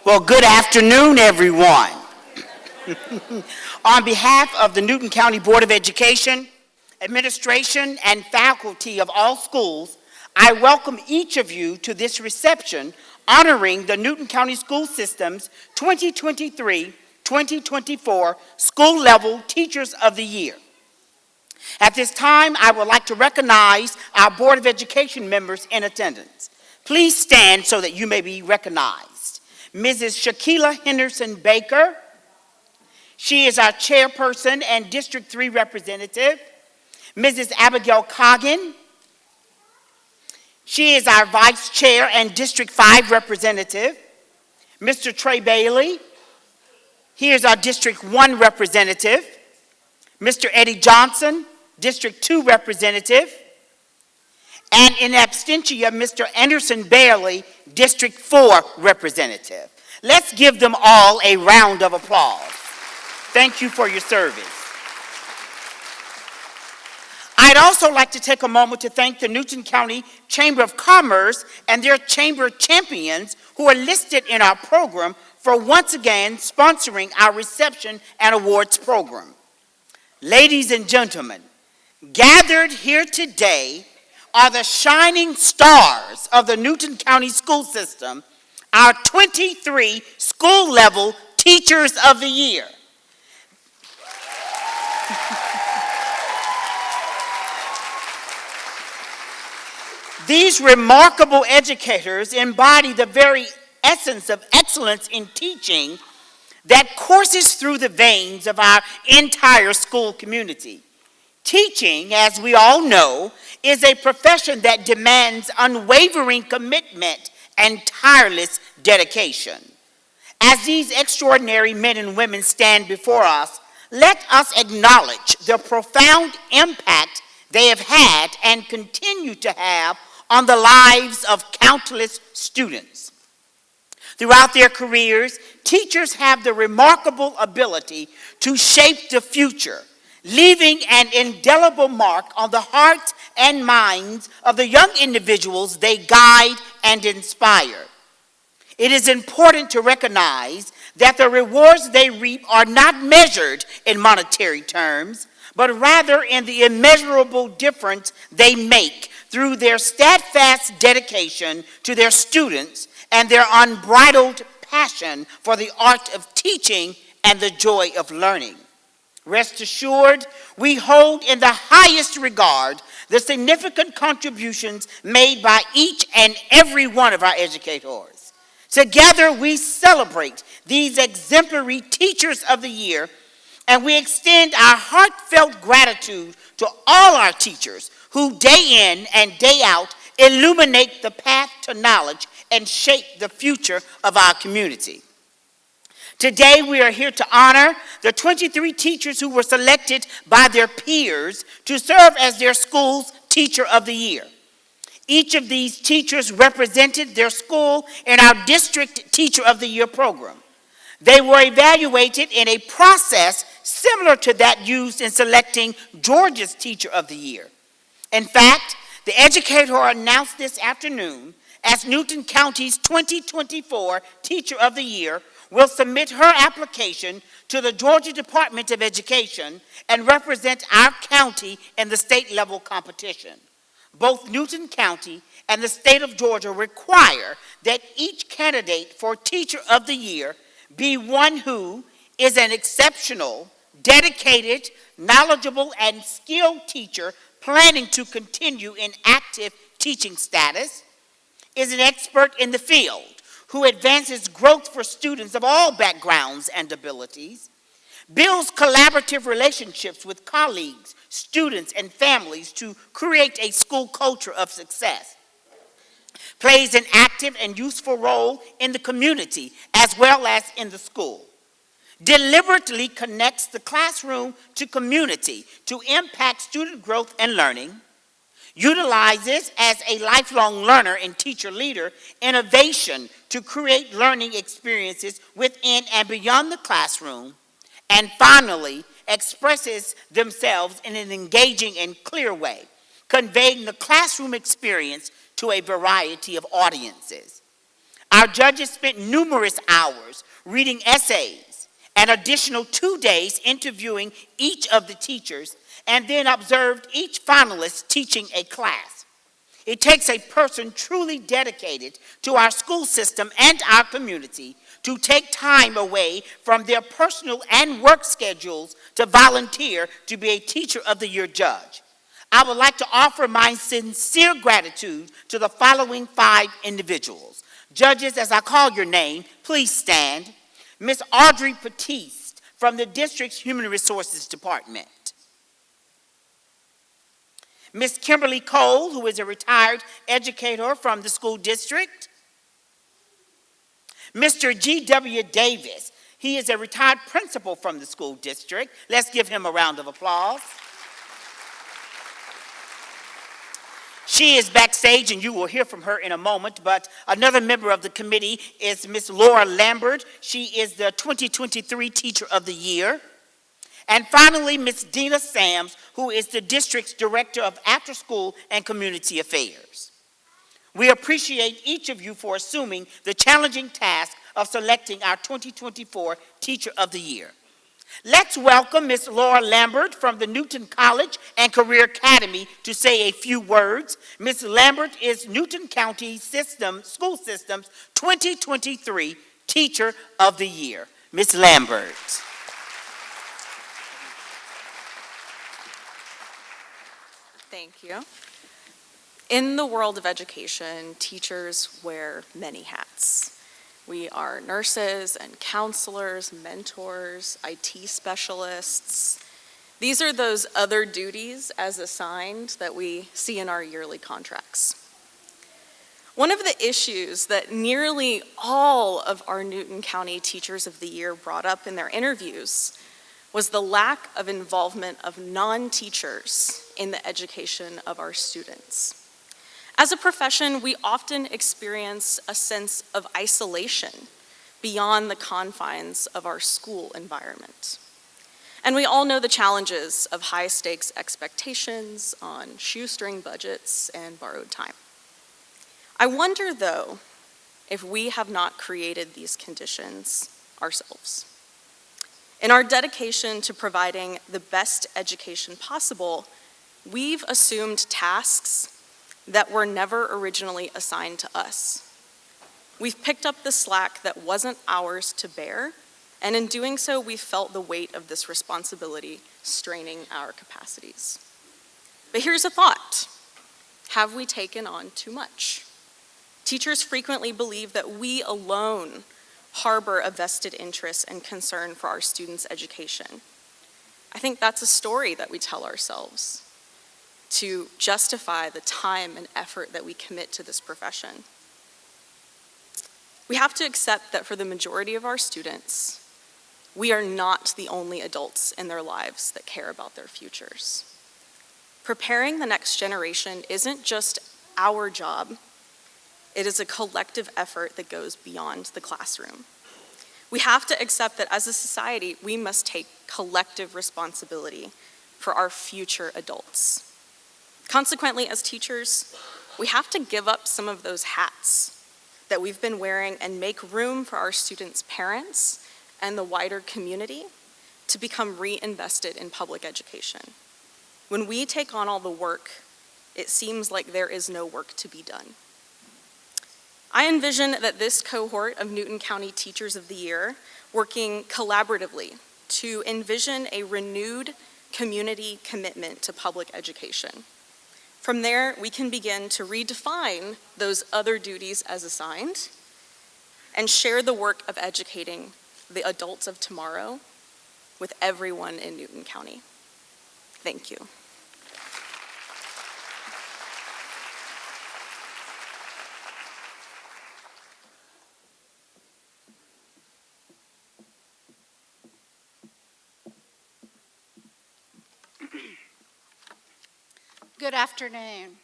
Well, good afternoon, everyone. On behalf of the Newton County Board of Education, administration, and faculty of all schools, I welcome each of you to this reception honoring the Newton County School System's 2023-2024 School Level Teachers of the Year. At this time, I would like to recognize our Board of Education members in attendance. Please stand so that you may be recognized. Mrs. Shaquila Henderson Baker. She is our chairperson and District 3 representative. Mrs. Abigail Coggin. She is our vice chair and District 5 representative. Mr. Trey Bailey. He is our District 1 representative. Mr. Eddie Johnson, District 2 representative. And in absentia, Mr. Anderson Bailey, District 4 representative. Let's give them all a round of applause. Thank you for your service. I'd also like to take a moment to thank the Newton County Chamber of Commerce and their chamber champions who are listed in our program for once again sponsoring our reception and awards program. Ladies and gentlemen, gathered here today are the shining stars of the Newton County School System, our 23 School Level Teachers of the Year. These remarkable educators embody the very essence of excellence in teaching that courses through the veins of our entire school community. Teaching, as we all know, is a profession that demands unwavering commitment and tireless dedication. As these extraordinary men and women stand before us, let us acknowledge the profound impact they have had and continue to have on the lives of countless students. Throughout their careers, teachers have the remarkable ability to shape the future, leaving an indelible mark on the hearts and minds of the young individuals they guide and inspire. It is important to recognize that the rewards they reap are not measured in monetary terms, but rather in the immeasurable difference they make through their steadfast dedication to their students and their unbridled passion for the art of teaching and the joy of learning. Rest assured, we hold in the highest regard the significant contributions made by each and every one of our educators. Together, we celebrate these exemplary Teachers of the Year, and we extend our heartfelt gratitude to all our teachers who day in and day out illuminate the path to knowledge and shape the future of our community. Today, we are here to honor the 23 teachers who were selected by their peers to serve as their school's Teacher of the Year. Each of these teachers represented their school in our District Teacher of the Year program. They were evaluated in a process similar to that used in selecting Georgia's Teacher of the Year. In fact, the educator announced this afternoon as Newton County's 2024 Teacher of the Year will submit her application to the Georgia Department of Education and represent our county in the state level competition. Both Newton County and the state of Georgia require that each candidate for Teacher of the Year be one who is an exceptional, dedicated, knowledgeable, and skilled teacher planning to continue in active teaching status, is an expert in the field, who advances growth for students of all backgrounds and abilities, builds collaborative relationships with colleagues, students, and families to create a school culture of success, plays an active and useful role in the community as well as in the school, deliberately connects the classroom to community to impact student growth and learning, utilizes as a lifelong learner and teacher leader innovation to create learning experiences within and beyond the classroom, and finally expresses themselves in an engaging and clear way, conveying the classroom experience to a variety of audiences. Our judges spent numerous hours reading essays, an additional 2 days interviewing each of the teachers, and then observed each finalist teaching a class. It takes a person truly dedicated to our school system and our community to take time away from their personal and work schedules to volunteer to be a Teacher of the Year judge. I would like to offer my sincere gratitude to the following 5 individuals. Judges, as I call your name, please stand. Ms. Audrey Patiste from the district's Human Resources Department. Ms. Kimberly Cole, who is a retired educator from the school district. Mr. G.W. Davis, he is a retired principal from the school district. Let's give him a round of applause. She is backstage, and you will hear from her in a moment, but another member of the committee is Ms. Laura Lambert. She is the 2023 Teacher of the Year. And finally, Ms. Dina Sams, who is the district's Director of After School and Community Affairs. We appreciate each of you for assuming the challenging task of selecting our 2024 Teacher of the Year. Let's welcome Ms. Laura Lambert from the Newton College and Career Academy to say a few words. Ms. Lambert is Newton County School System's 2023 Teacher of the Year. Ms. Lambert. Thank you. In the world of education, teachers wear many hats. We are nurses and counselors, mentors, IT specialists. These are those other duties as assigned that we see in our yearly contracts. One of the issues that nearly all of our Newton County Teachers of the Year brought up in their interviews was the lack of involvement of non-teachers in the education of our students. As a profession, we often experience a sense of isolation beyond the confines of our school environment. And we all know the challenges of high-stakes expectations on shoestring budgets and borrowed time. I wonder, though, if we have not created these conditions ourselves. In our dedication to providing the best education possible, we've assumed tasks that were never originally assigned to us. We've picked up the slack that wasn't ours to bear, and in doing so, we felt the weight of this responsibility straining our capacities. But here's a thought. Have we taken on too much? Teachers frequently believe that we alone harbor a vested interest and concern for our students' education. I think that's a story that we tell ourselves to justify the time and effort that we commit to this profession. We have to accept that for the majority of our students, we are not the only adults in their lives that care about their futures. Preparing the next generation isn't just our job. It is a collective effort that goes beyond the classroom. We have to accept that as a society, we must take collective responsibility for our future adults. Consequently, as teachers, we have to give up some of those hats that we've been wearing and make room for our students' parents and the wider community to become reinvested in public education. When we take on all the work, it seems like there is no work to be done. I envision that this cohort of Newton County Teachers of the Year working collaboratively to envision a renewed community commitment to public education. From there, we can begin to redefine those other duties as assigned and share the work of educating the adults of tomorrow with everyone in Newton County. Thank you. Good afternoon.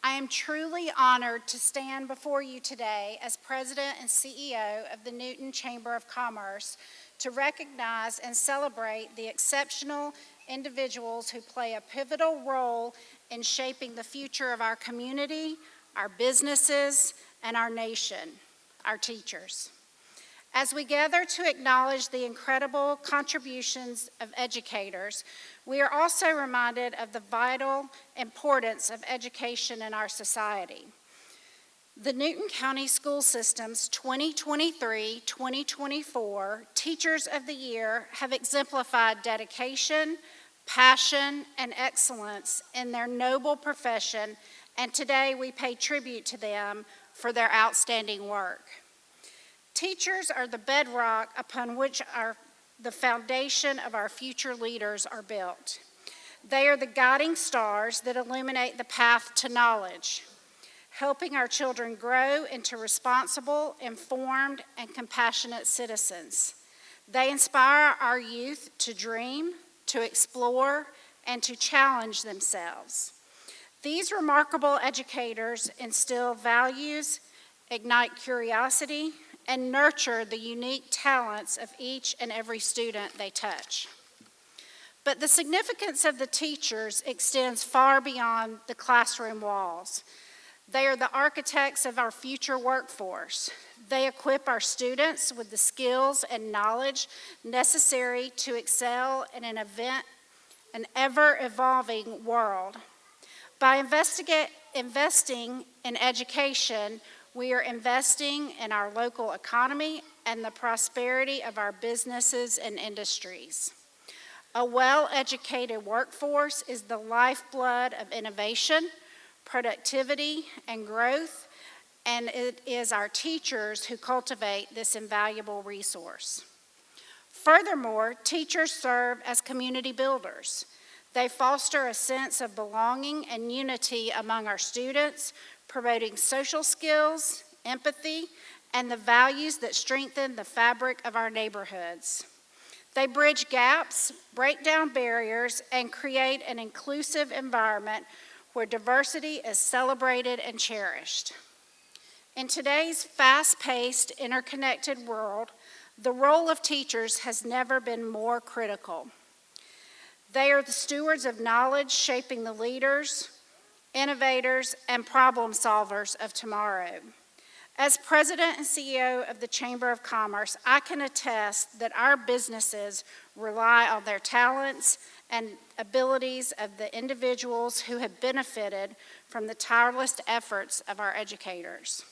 I am truly honored to stand before you today as President and CEO of the Newton Chamber of Commerce to recognize and celebrate the exceptional individuals who play a pivotal role in shaping the future of our community, our businesses, and our nation. our teachers. As we gather to acknowledge the incredible contributions of educators, we are also reminded of the vital importance of education in our society. The Newton County School System's 2023-2024 Teachers of the Year have exemplified dedication, passion, and excellence in their noble profession, and today we pay tribute to them for their outstanding work. Teachers are the bedrock upon which the foundation of our future leaders are built. They are the guiding stars that illuminate the path to knowledge, helping our children grow into responsible, informed, and compassionate citizens. They inspire our youth to dream, to explore, and to challenge themselves. These remarkable educators instill values, ignite curiosity, and nurture the unique talents of each and every student they touch. But the significance of the teachers extends far beyond the classroom walls. They are the architects of our future workforce. They equip our students with the skills and knowledge necessary to excel in an ever-evolving world. By investing in education, we are investing in our local economy and the prosperity of our businesses and industries. A well-educated workforce is the lifeblood of innovation, productivity, and growth, and it is our teachers who cultivate this invaluable resource. Furthermore, teachers serve as community builders. They foster a sense of belonging and unity among our students, promoting social skills, empathy, and the values that strengthen the fabric of our neighborhoods. They bridge gaps, break down barriers, and create an inclusive environment where diversity is celebrated and cherished. In today's fast-paced, interconnected world, the role of teachers has never been more critical. They are the stewards of knowledge, shaping the leaders, innovators, and problem solvers of tomorrow. As President and CEO of the Chamber of Commerce, I can attest that our businesses rely on their talents and abilities of the individuals who have benefited from the tireless efforts of our educators.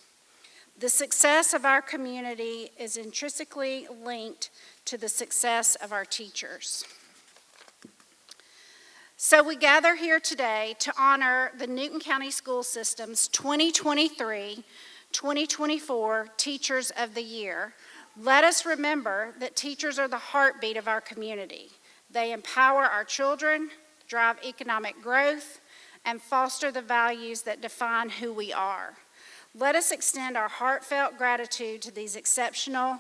The success of our community is intrinsically linked to the success of our teachers. So we gather here today to honor the Newton County School System's 2023-2024 Teachers of the Year. Let us remember that teachers are the heartbeat of our community. They empower our children, drive economic growth, and foster the values that define who we are. Let us extend our heartfelt gratitude to these exceptional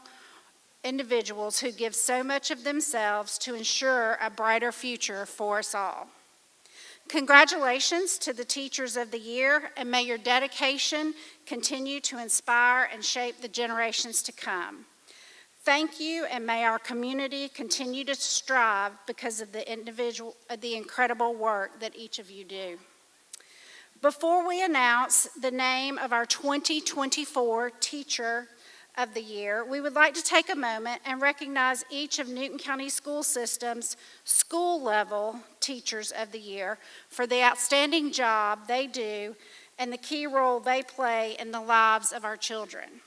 individuals who give so much of themselves to ensure a brighter future for us all. Congratulations to the Teachers of the Year, and may your dedication continue to inspire and shape the generations to come. Thank you, and may our community continue to strive because of the incredible work that each of you do. Before we announce the name of our 2024 Teacher of the Year, we would like to take a moment and recognize each of Newton County School System's school-level Teachers of the Year for the outstanding job they do and the key role they play in the lives of our children.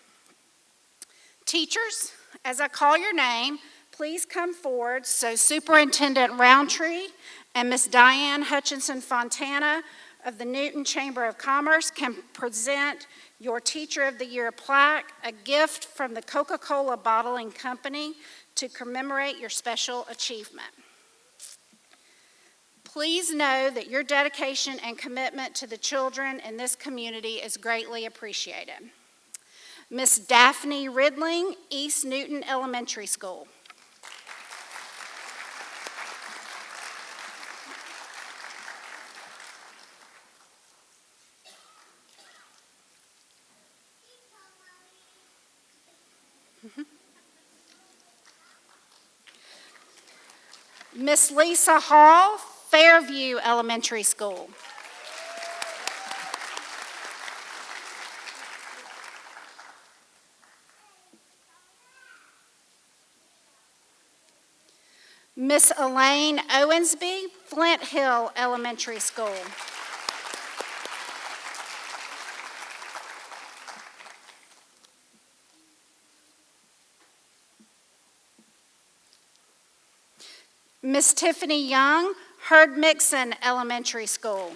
Teachers, as I call your name, please come forward so Superintendent Roundtree and Miss Diane Hutchinson-Fontana of the Newton Chamber of Commerce can present your Teacher of the Year plaque, a gift from the Coca-Cola Bottling Company to commemorate your special achievement. Please know that your dedication and commitment to the children in this community is greatly appreciated. Miss Daphne Ridling, East Newton Elementary School. Miss Lisa Hall, Fairview Elementary School. Miss Elaine Owensby, Flint Hill Elementary School. Miss Tiffany Young, Herd Mixon Elementary School.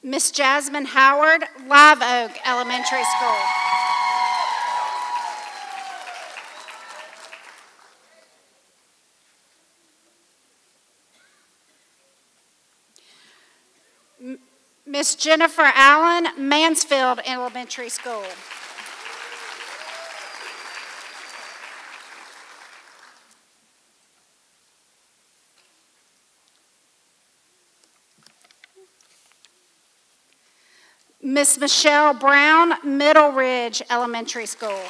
Miss Jasmine Howard, Live Oak Elementary School. Miss Jennifer Allen, Mansfield Elementary School. Miss Michelle Brown, Middle Ridge Elementary School.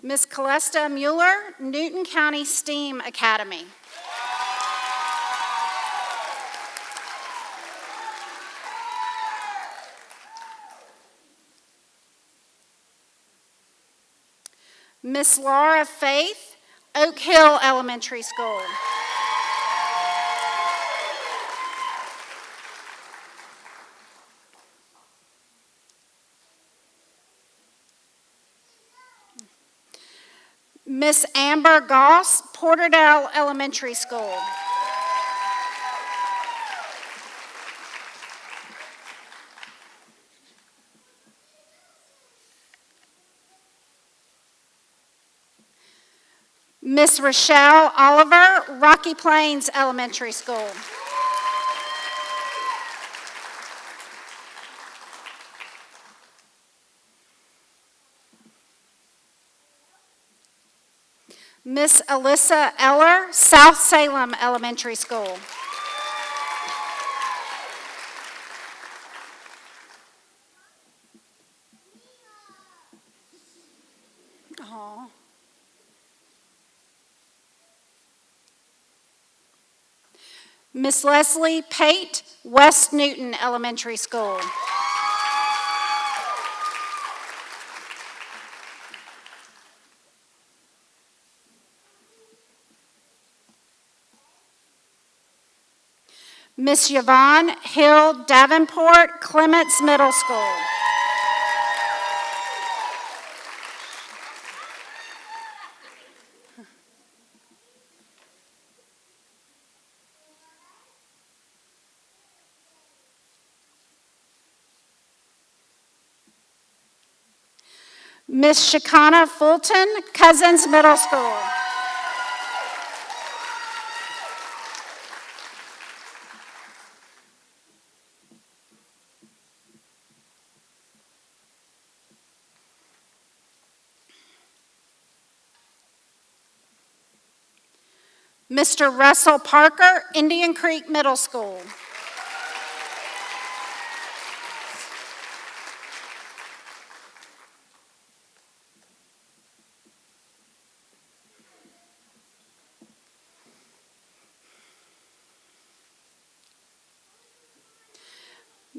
Miss Calesta Mueller, Newton County STEAM Academy. Miss Laura Faith, Oak Hill Elementary School. Miss Amber Goss, Porterdale Elementary School. Miss Rochelle Oliver, Rocky Plains Elementary School. Miss Alyssa Eller, South Salem Elementary School. Aww. Miss Leslie Pate, West Newton Elementary School. Miss Yvonne Hill Davenport, Clements Middle School. Miss Shakana Fulton, Cousins Middle School. Mr. Russell Parker, Indian Creek Middle School.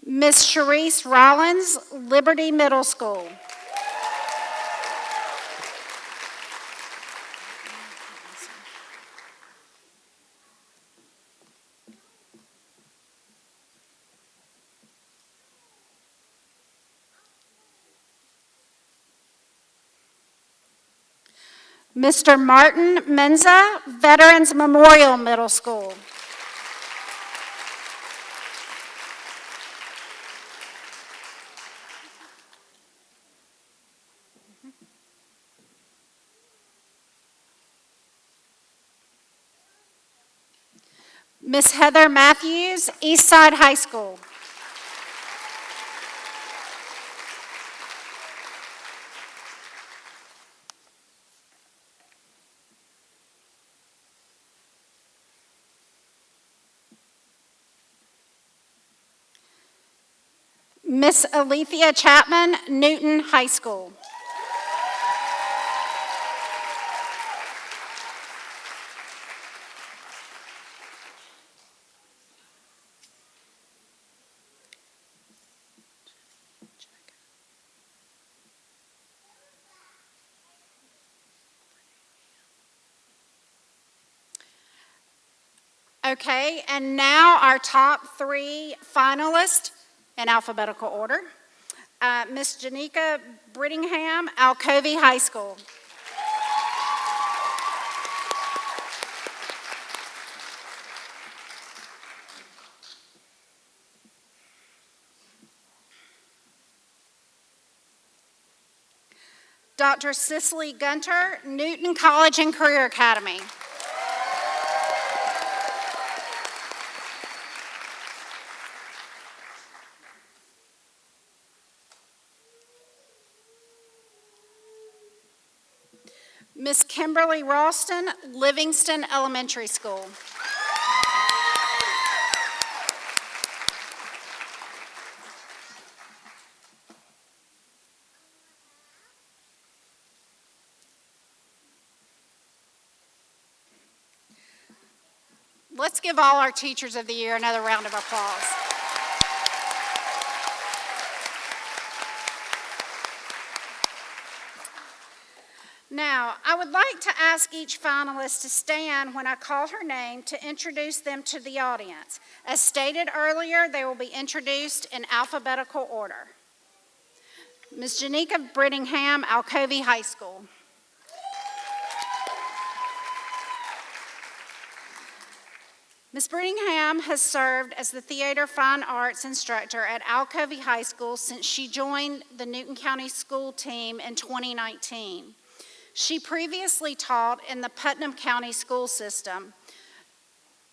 Miss Sharice Rollins, Liberty Middle School. Mr. Martin Menza, Veterans Memorial Middle School. Miss Heather Matthews, Eastside High School. Miss Alethea Chapman, Newton High School. Okay, and now our top 3 finalists in alphabetical order. Miss Jenica Brittingham, Alcovey High School. Dr. Sicily Gunner, Newton College and Career Academy. Miss Kimberly Roston, Livingston Elementary School. Let's give all our Teachers of the Year another round of applause. Now, I would like to ask each finalist to stand when I call her name to introduce them to the audience. As stated earlier, they will be introduced in alphabetical order. Ms. Jenica Brittingham, Alcovey High School. Ms. Brittingham has served as the Theater Fine Arts instructor at Alcovey High School since she joined the Newton County School team in 2019. She previously taught in the Putnam County school system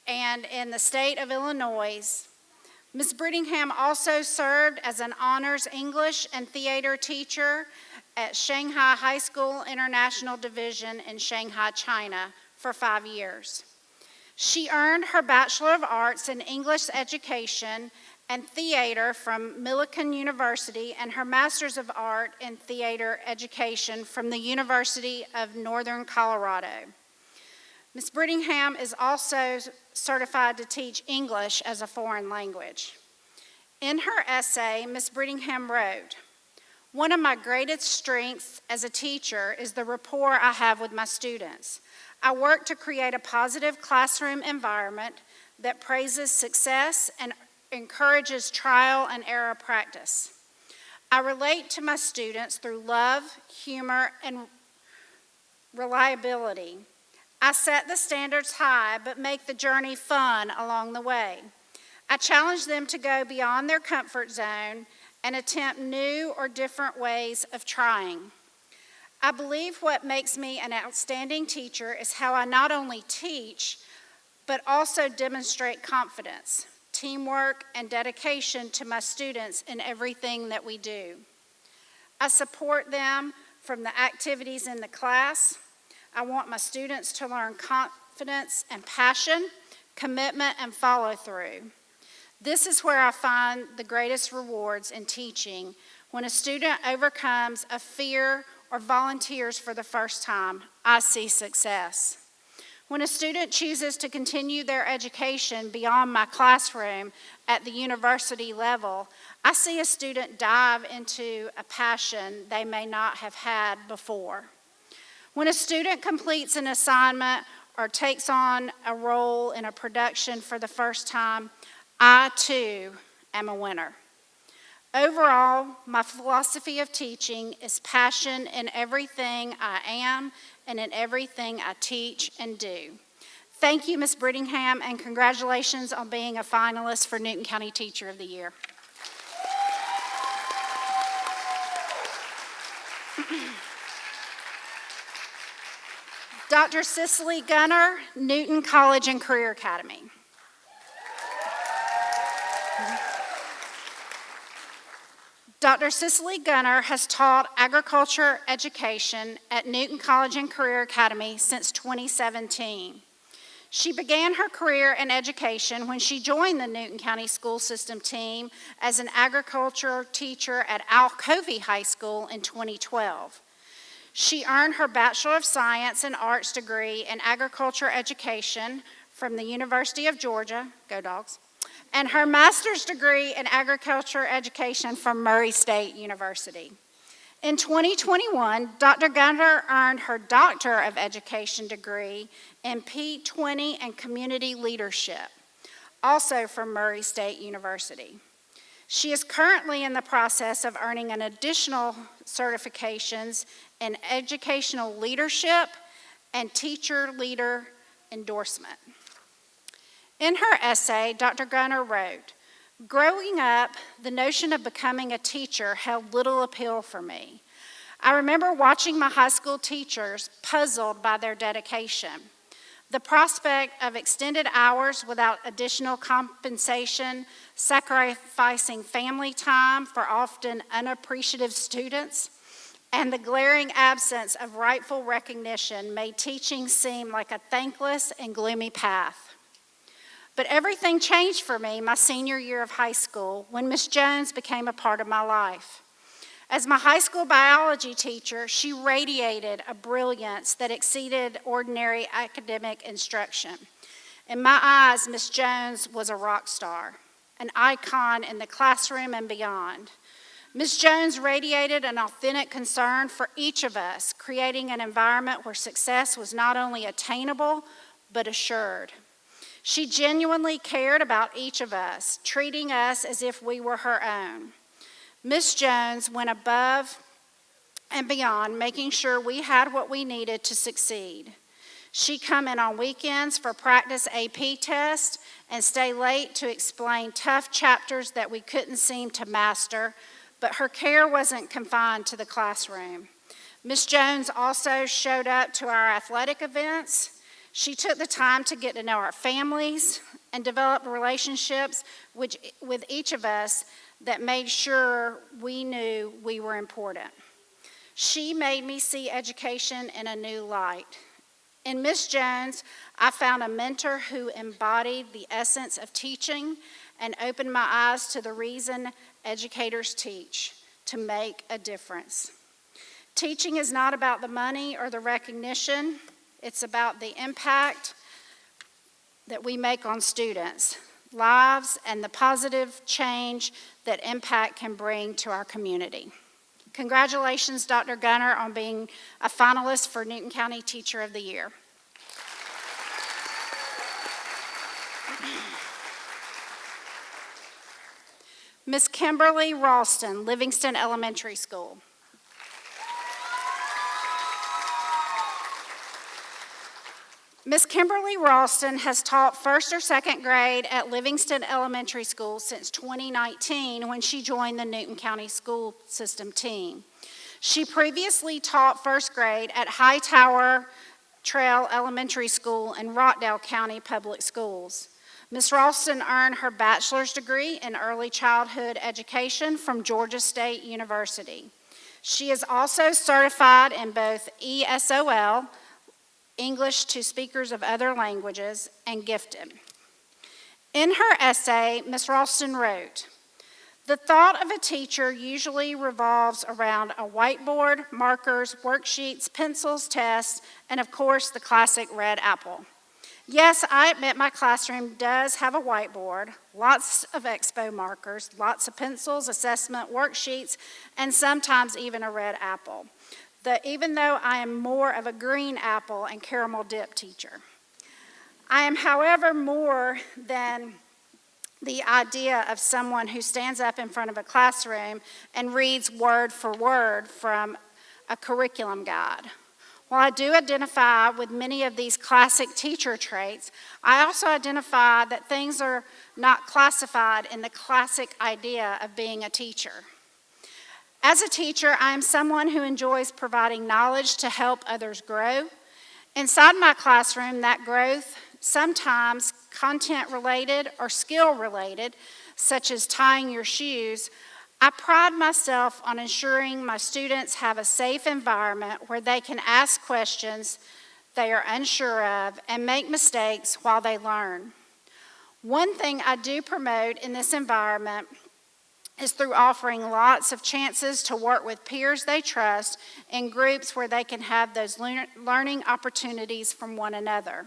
and in the state of Illinois. Ms. Brittingham also served as an honors English and theater teacher at Shanghai High School International Division in Shanghai, China for 5 years. She earned her Bachelor of Arts in English Education and Theater from Millikan University and her Master's of Art in Theater Education from the University of Northern Colorado. Ms. Brittingham is also certified to teach English as a foreign language. In her essay, Ms. Brittingham wrote, "One of my greatest strengths as a teacher is the rapport I have with my students. I work to create a positive classroom environment that praises success and encourages trial and error practice. I relate to my students through love, humor, and reliability. I set the standards high, but make the journey fun along the way. I challenge them to go beyond their comfort zone and attempt new or different ways of trying. I believe what makes me an outstanding teacher is how I not only teach, but also demonstrate confidence, teamwork, and dedication to my students in everything that we do. I support them from the activities in the class. I want my students to learn confidence and passion, commitment, and follow-through. This is where I find the greatest rewards in teaching, when a student overcomes a fear or volunteers for the first time. I see success. When a student chooses to continue their education beyond my classroom at the university level, I see a student dive into a passion they may not have had before. When a student completes an assignment or takes on a role in a production for the first time, I too am a winner. Overall, my philosophy of teaching is passion in everything I am and in everything I teach and do. Thank you, Ms. Brittingham, and congratulations on being a finalist for Newton County Teacher of the Year. Dr. Sicily Gunner, Newton College and Career Academy. Dr. Sicily Gunner has taught agriculture education at Newton College and Career Academy since 2017. She began her career in education when she joined the Newton County School System team as an agriculture teacher at Alcovey High School in 2012. She earned her Bachelor of Science and Arts degree in agriculture education from the University of Georgia, go Dogs, and her master's degree in agriculture education from Murray State University. In 2021, Dr. Gunner earned her Doctor of Education degree in P20 and Community Leadership, also from Murray State University. She is currently in the process of earning an additional certifications in Educational Leadership and Teacher Leader Endorsement. In her essay, Dr. Gunner wrote, "Growing up, the notion of becoming a teacher held little appeal for me. I remember watching my high school teachers puzzled by their dedication. The prospect of extended hours without additional compensation, sacrificing family time for often unappreciative students, and the glaring absence of rightful recognition made teaching seem like a thankless and gloomy path. But everything changed for me my senior year of high school when Miss Jones became a part of my life. As my high school biology teacher, she radiated a brilliance that exceeded ordinary academic instruction. In my eyes, Miss Jones was a rock star, an icon in the classroom and beyond. Miss Jones radiated an authentic concern for each of us, creating an environment where success was not only attainable, but assured. She genuinely cared about each of us, treating us as if we were her own. Miss Jones went above and beyond, making sure we had what we needed to succeed. She'd come in on weekends for practice AP tests and stay late to explain tough chapters that we couldn't seem to master, but her care wasn't confined to the classroom. Miss Jones also showed up to our athletic events. She took the time to get to know our families and develop relationships with each of us that made sure we knew we were important. She made me see education in a new light. In Miss Jones, I found a mentor who embodied the essence of teaching and opened my eyes to the reason educators teach, to make a difference. Teaching is not about the money or the recognition. It's about the impact that we make on students' lives and the positive change that impact can bring to our community. Congratulations, Dr. Gunner, on being a finalist for Newton County Teacher of the Year. Miss Kimberly Roston, Livingston Elementary School. Miss Kimberly Roston has taught first or second grade at Livingston Elementary School since 2019 when she joined the Newton County School System team. She previously taught first grade at Hightower Trail Elementary School in Rockdale County Public Schools. Ms. Ralston earned her bachelor's degree in early childhood education from Georgia State University. She is also certified in both ESOL, English to speakers of other languages, and gifted. In her essay, Ms. Ralston wrote, "The thought of a teacher usually revolves around a whiteboard, markers, worksheets, pencils, tests, and of course the classic red apple. Yes, I admit my classroom does have a whiteboard, lots of expo markers, lots of pencils, assessment worksheets, and sometimes even a red apple. Even though I am more of a green apple and caramel dip teacher. I am, however, more than the idea of someone who stands up in front of a classroom and reads word for word from a curriculum guide. While I do identify with many of these classic teacher traits, I also identify that things are not classified in the classic idea of being a teacher. As a teacher, I am someone who enjoys providing knowledge to help others grow. Inside my classroom, that growth, sometimes content-related or skill-related, such as tying your shoes, I pride myself on ensuring my students have a safe environment where they can ask questions they are unsure of and make mistakes while they learn. One thing I do promote in this environment is through offering lots of chances to work with peers they trust in groups where they can have those learning opportunities from one another.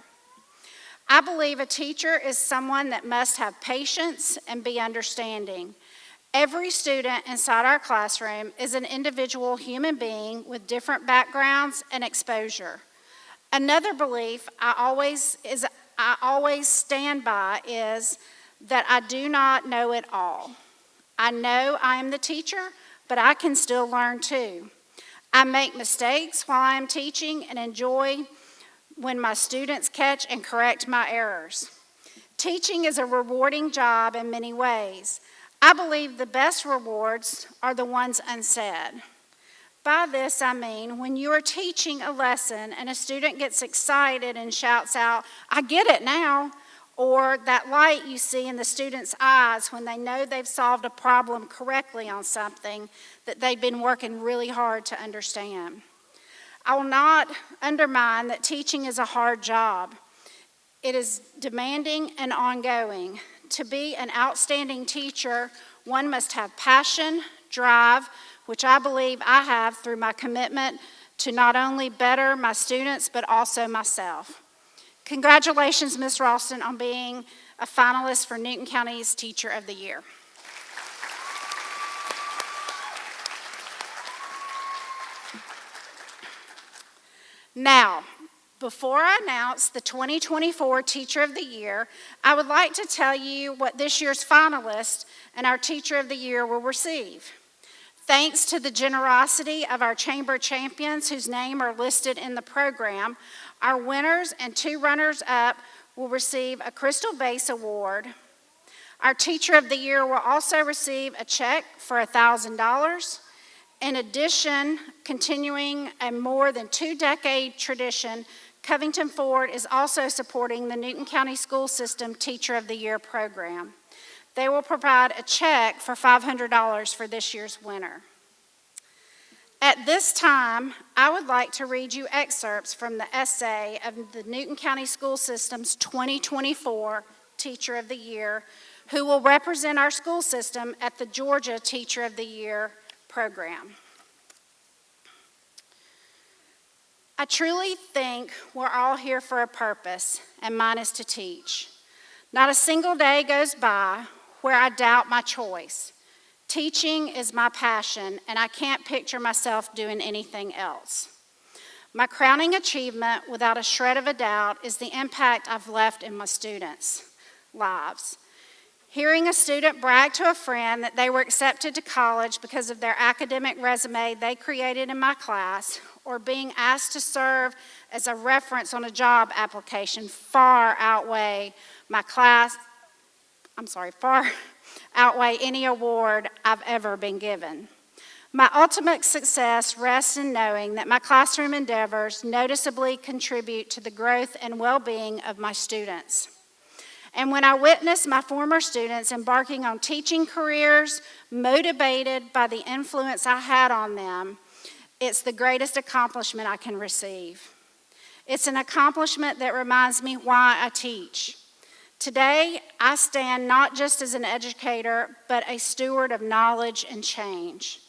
I believe a teacher is someone that must have patience and be understanding. Every student inside our classroom is an individual human being with different backgrounds and exposure. Another belief I always stand by is that I do not know it all. I know I am the teacher, but I can still learn too. I make mistakes while I am teaching and enjoy when my students catch and correct my errors. Teaching is a rewarding job in many ways. I believe the best rewards are the ones unsaid. By this I mean when you are teaching a lesson and a student gets excited and shouts out, "I get it now," or that light you see in the student's eyes when they know they've solved a problem correctly on something that they've been working really hard to understand. I will not undermine that teaching is a hard job. It is demanding and ongoing. To be an outstanding teacher, one must have passion, drive, which I believe I have through my commitment to not only better my students, but also myself. Congratulations, Ms. Roston, on being a finalist for Newton County's Teacher of the Year. Now, before I announce the 2024 Teacher of the Year, I would like to tell you what this year's finalists and our Teacher of the Year will receive. Thanks to the generosity of our Chamber champions whose names are listed in the program, our winners and 2 runners-up will receive a Crystal Vase Award. Our Teacher of the Year will also receive a check for $1,000. In addition, continuing a more than 2-decade tradition, Covington Ford is also supporting the Newton County School System Teacher of the Year program. They will provide a check for $500 for this year's winner. At this time, I would like to read you excerpts from the essay of the Newton County School System's 2024 Teacher of the Year, who will represent our school system at the Georgia Teacher of the Year program. I truly think we're all here for a purpose, and mine is to teach. Not a single day goes by where I doubt my choice. Teaching is my passion, and I can't picture myself doing anything else. My crowning achievement, without a shred of a doubt, is the impact I've left in my students' lives. Hearing a student brag to a friend that they were accepted to college because of their academic resume they created in my class, or being asked to serve as a reference on a job application far outweigh any award I've ever been given. My ultimate success rests in knowing that my classroom endeavors noticeably contribute to the growth and well-being of my students. And when I witness my former students embarking on teaching careers, motivated by the influence I had on them, it's the greatest accomplishment I can receive. It's an accomplishment that reminds me why I teach. Today, I stand not just as an educator, but a steward of knowledge and change.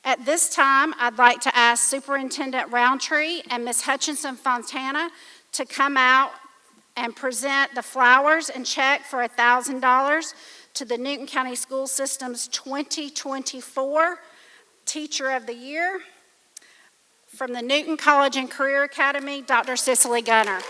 At this time, I'd like to ask Superintendent Roundtree and Ms. Hutchinson-Fontana to come out and present the flowers and check for $1,000 to the Newton County School System's 2024 Teacher of the Year. From the Newton College and Career Academy, Dr. Sicily Gunner.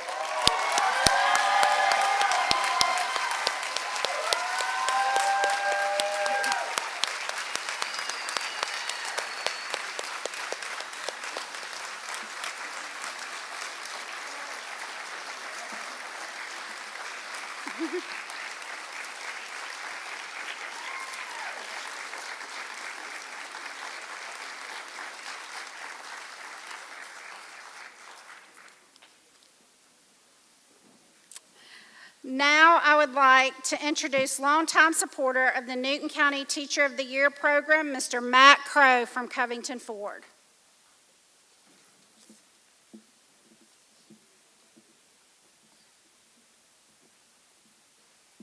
Now I would like to introduce longtime supporter of the Newton County Teacher of the Year program, Mr. Matt Crow from Covington Ford.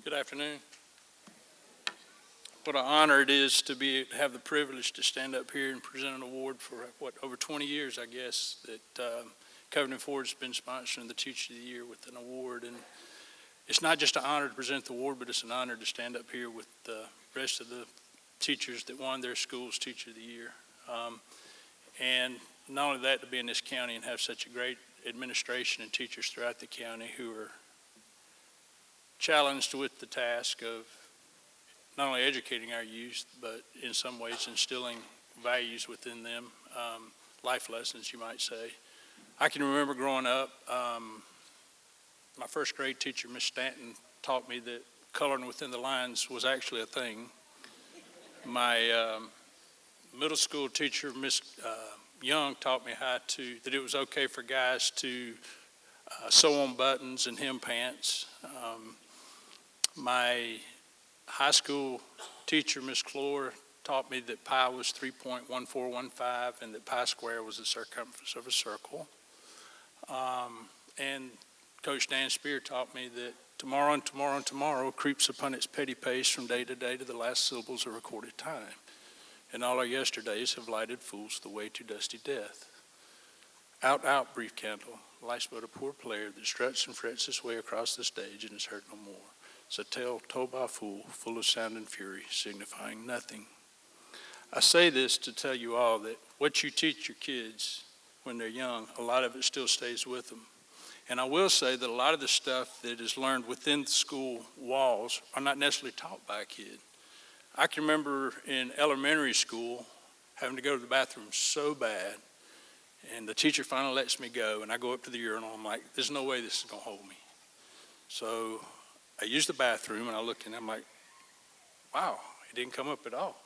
Good afternoon. What an honor it is to have the privilege to stand up here and present an award for, over 20 years, I guess, that Covington Ford's been sponsoring the Teacher of the Year with an award. And it's not just an honor to present the award, but it's an honor to stand up here with the rest of the teachers that won their school's Teacher of the Year. And not only that, to be in this county and have such a great administration and teachers throughout the county who are challenged with the task of not only educating our youth, but in some ways instilling values within them, life lessons, you might say. I can remember growing up, my first grade teacher, Miss Stanton, taught me that coloring within the lines was actually a thing. My middle school teacher, Miss Young, taught me that it was okay for guys to sew on buttons and hem pants. My high school teacher, Miss Clore, taught me that pi was 3.1415 and that pi square was the circumference of a circle. And Coach Dan Spear taught me that tomorrow and tomorrow and tomorrow creeps upon its petty pace from day to day to the last syllables of recorded time. And all our yesterdays have lighted fools the way to dusty death. Out, out, brief candle, life's but a poor player that struts and frets his way across the stage and is hurt no more. It's a tale told by a fool, full of sound and fury, signifying nothing. I say this to tell you all that what you teach your kids when they're young, a lot of it still stays with them. And I will say that a lot of the stuff that is learned within the school walls are not necessarily taught by a kid. I can remember in elementary school having to go to the bathroom so bad, and the teacher finally lets me go, and I go up to the urinal. I'm like, there's no way this is going to hold me. So I use the bathroom, and I look, and I'm like, wow, it didn't come up at all.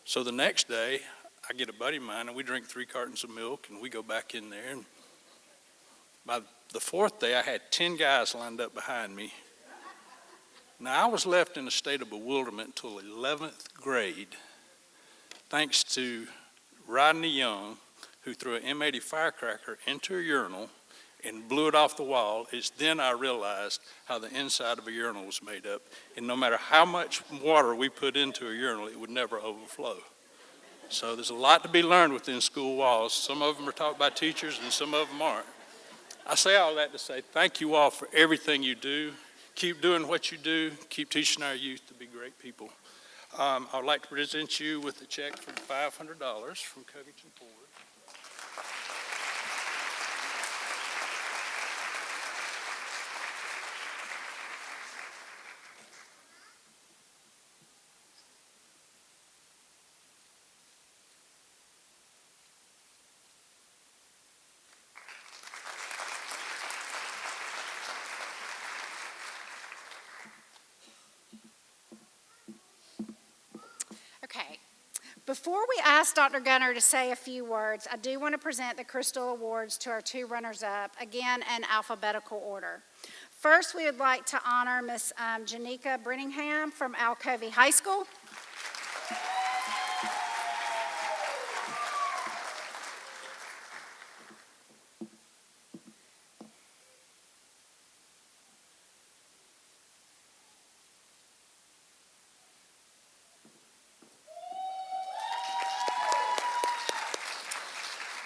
So the next day, I get a buddy of mine, and we drink 3 cartons of milk, and we go back in there. And by the 4th day, I had 10 guys lined up behind me. Now, I was left in a state of bewilderment until 11th grade, thanks to Rodney Young, who threw an M80 firecracker into a urinal and blew it off the wall. It's then I realized how the inside of a urinal was made up. And no matter how much water we put into a urinal, it would never overflow. So there's a lot to be learned within school walls. Some of them are taught by teachers and some of them aren't. I say all that to say thank you all for everything you do. Keep doing what you do. Keep teaching our youth to be great people. I would like to present you with a check for $500 from Covington Ford. Okay. Before we ask Dr. Gunner to say a few words, I do want to present the Crystal Awards to our 2 runners-up, again in alphabetical order. First, we would like to honor Miss Jenica Brittingham from Alcovey High School.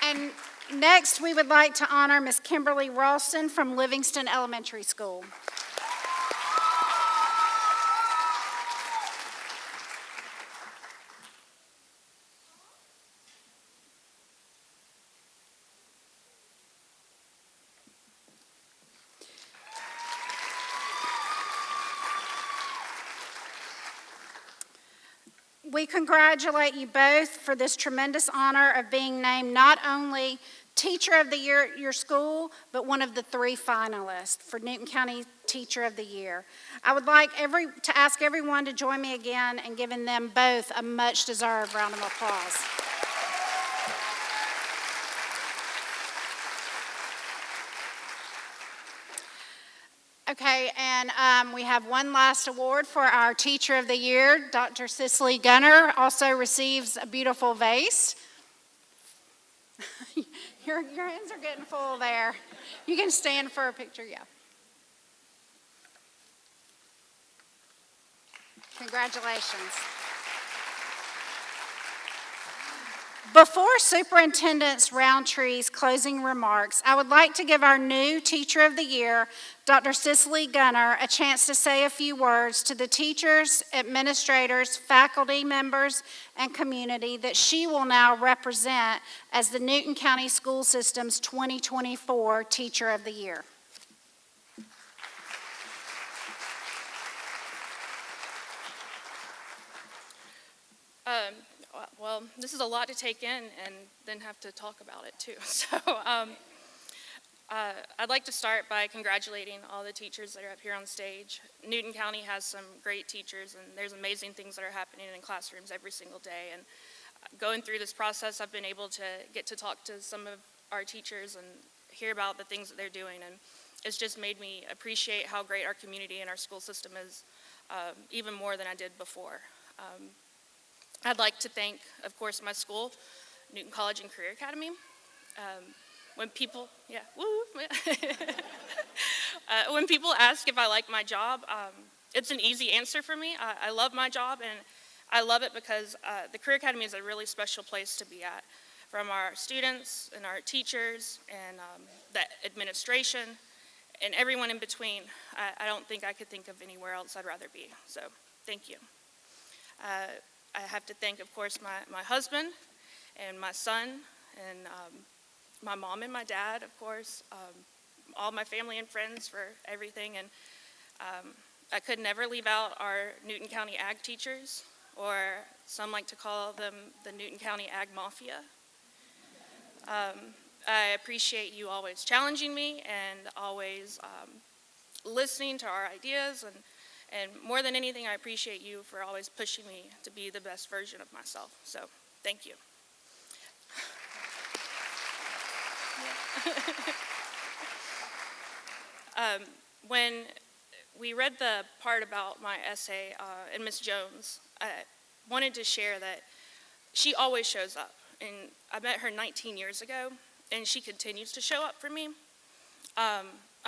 And next, we would like to honor Miss Kimberly Roston from Livingston Elementary School. We congratulate you both for this tremendous honor of being named not only Teacher of the Year at your school, but one of the 3 finalists for Newton County Teacher of the Year. I would like to ask everyone to join me again in giving them both a much-deserved round of applause. Okay, and we have one last award for our Teacher of the Year. Dr. Sicily Gunner also receives a beautiful vase. Your hands are getting full there. You can stand for a picture, yeah. Congratulations. Before Superintendent Roundtree's closing remarks, I would like to give our new Teacher of the Year, Dr. Sicily Gunner, a chance to say a few words to the teachers, administrators, faculty members, and community that she will now represent as the Newton County School System's 2024 Teacher of the Year. Well, this is a lot to take in and then have to talk about it too. So I'd like to start by congratulating all the teachers that are up here on stage. Newton County has some great teachers, and there's amazing things that are happening in classrooms every single day. And going through this process, I've been able to get to talk to some of our teachers and hear about the things that they're doing. And it's just made me appreciate how great our community and our school system is, even more than I did before. I'd like to thank, of course, my school, Newton College and Career Academy. When people ask if I like my job, it's an easy answer for me. I love my job, and I love it because the Career Academy is a really special place to be at. From our students and our teachers and the administration and everyone in between, I don't think I could think of anywhere else I'd rather be. So, thank you. I have to thank, of course, my husband and my son and my mom and my dad, of course, all my family and friends for everything. And I could never leave out our Newton County Ag teachers, or some like to call them the Newton County Ag Mafia. I appreciate you always challenging me and always listening to our ideas, and more than anything, I appreciate you for always pushing me to be the best version of myself. So, thank you. When we read the part about my essay and Ms. Jones, I wanted to share that she always shows up. And I met her 19 years ago, and she continues to show up for me. I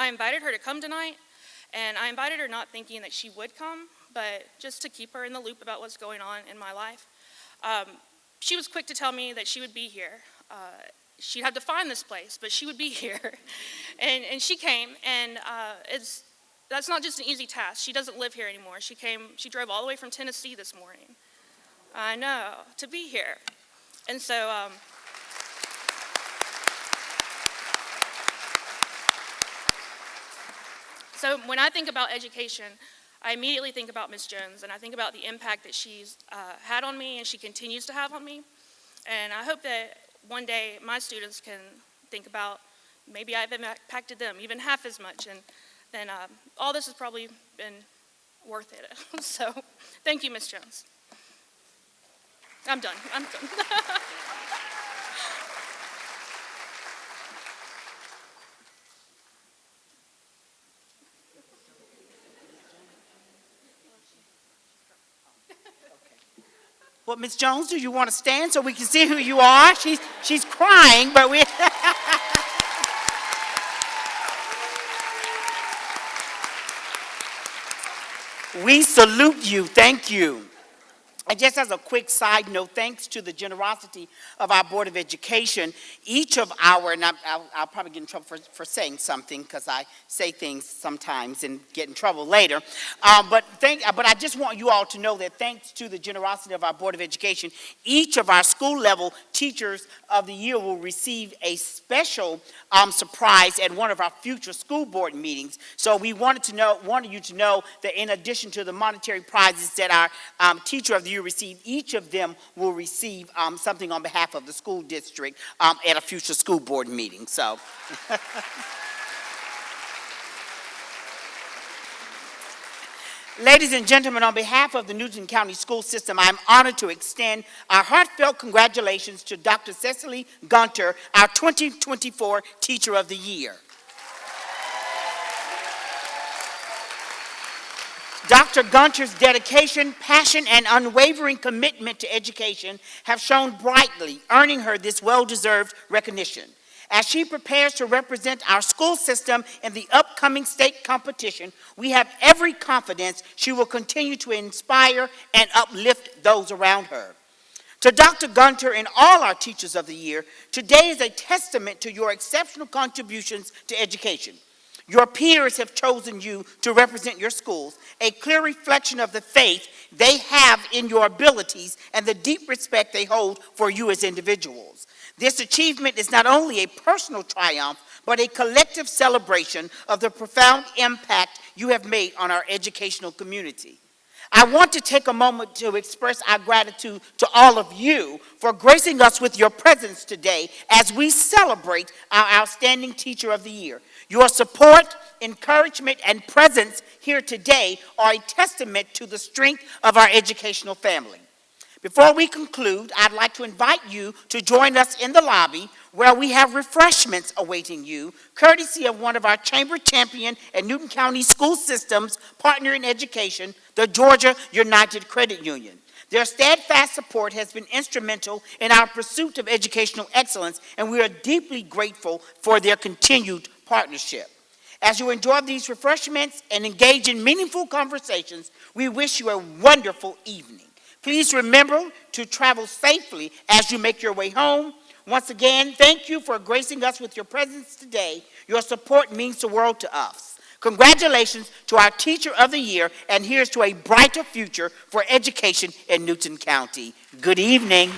invited her to come tonight, and I invited her not thinking that she would come, but just to keep her in the loop about what's going on in my life. She was quick to tell me that she would be here. She'd have to find this place, but she would be here. And she came, and that's not just an easy task. She doesn't live here anymore. She drove all the way from Tennessee this morning. I know, to be here. And so, so when I think about education, I immediately think about Ms. Jones, and I think about the impact that she's had on me and she continues to have on me. And I hope that one day my students can think about maybe I've impacted them even half as much, and then all this has probably been worth it. So thank you, Ms. Jones. I'm done. Well, Ms. Jones, do you want to stand so we can see who you are? She's crying, but we... We salute you. Thank you. And just as a quick side note, thanks to the generosity of our Board of Education, each of our, and I'll probably get in trouble for saying something because I say things sometimes and get in trouble later, but I just want you all to know that thanks to the generosity of our Board of Education, each of our school level Teachers of the Year will receive a special surprise at one of our future school board meetings. So we wanted you to know that in addition to the monetary prizes that our Teacher of the Year receive, each of them will receive something on behalf of the school district at a future school board meeting. So. Ladies and gentlemen, on behalf of the Newton County School System, I'm honored to extend our heartfelt congratulations to Dr. Sicily Gunner, our 2024 Teacher of the Year. Dr. Gunter's dedication, passion, and unwavering commitment to education have shone brightly, earning her this well-deserved recognition. As she prepares to represent our school system in the upcoming state competition, we have every confidence she will continue to inspire and uplift those around her. To Dr. Gunter and all our Teachers of the Year, today is a testament to your exceptional contributions to education. Your peers have chosen you to represent your schools, a clear reflection of the faith they have in your abilities and the deep respect they hold for you as individuals. This achievement is not only a personal triumph, but a collective celebration of the profound impact you have made on our educational community. I want to take a moment to express our gratitude to all of you for gracing us with your presence today as we celebrate our Outstanding Teacher of the Year. Your support, encouragement, and presence here today are a testament to the strength of our educational family. Before we conclude, I'd like to invite you to join us in the lobby where we have refreshments awaiting you, courtesy of one of our Chamber champion and Newton County School Systems partner in education, the Georgia United Credit Union. Their steadfast support has been instrumental in our pursuit of educational excellence, and we are deeply grateful for their continued partnership. As you enjoy these refreshments and engage in meaningful conversations, we wish you a wonderful evening. Please remember to travel safely as you make your way home. Once again, thank you for gracing us with your presence today. Your support means the world to us. Congratulations to our Teacher of the Year, and here's to a brighter future for education in Newton County. Good evening.